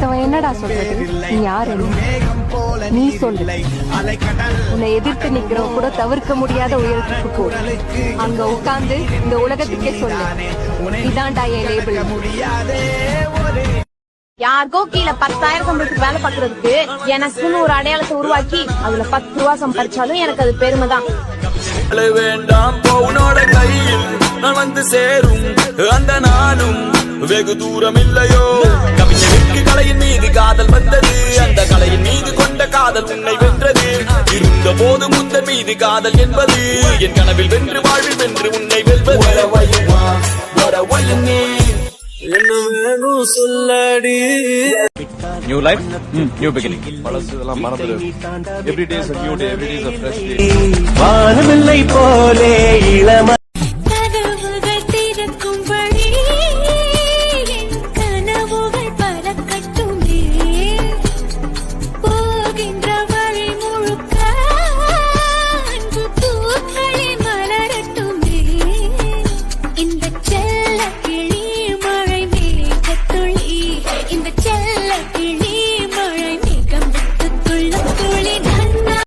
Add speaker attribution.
Speaker 1: மத்தவன் என்னடா சொல்றது? நீ யாரு? நீ சொல்லு. உன்னை எதிர்த்து நிக்கிறவன் கூட தவிர்க்க முடியாத உயரத்துக்கு போ. அங்க உட்கார்ந்து இந்த உலகத்துக்கே சொல்லு, இதான்டா என் லேபிள்.
Speaker 2: யாருக்கோ கீழே 10,000 சம்பளத்துக்கு வேலை பாக்குறதுக்கு எனக்குன்னு ஒரு அடையாளத்தை உருவாக்கி அதுல 10 ரூபா சம்பாதிச்சாலும் எனக்கு அது பெருமைதான்.
Speaker 3: வேண்டாம் பவுனோட கையில் நான் வந்து சேரும் அந்த நாளும் வெகு தூரம் இல்லையோ. கவிஞருக்கு கலையின் மீது காதல் வந்தது, அந்த கலையின் மீது கொண்ட காதல் உன்னை வென்றது. இருந்த போது முந்த மீது காதல் என்பது என் கனவில் வென்று வாழ்வில் வென்று உன்னை வெல்வது. என்ன வேணும் சொல்லடி.
Speaker 4: New life, new beginning. பழசுலாம் மறந்துடு. Every day is a new day, every day is a fresh day. வானவில்லை போலே இளம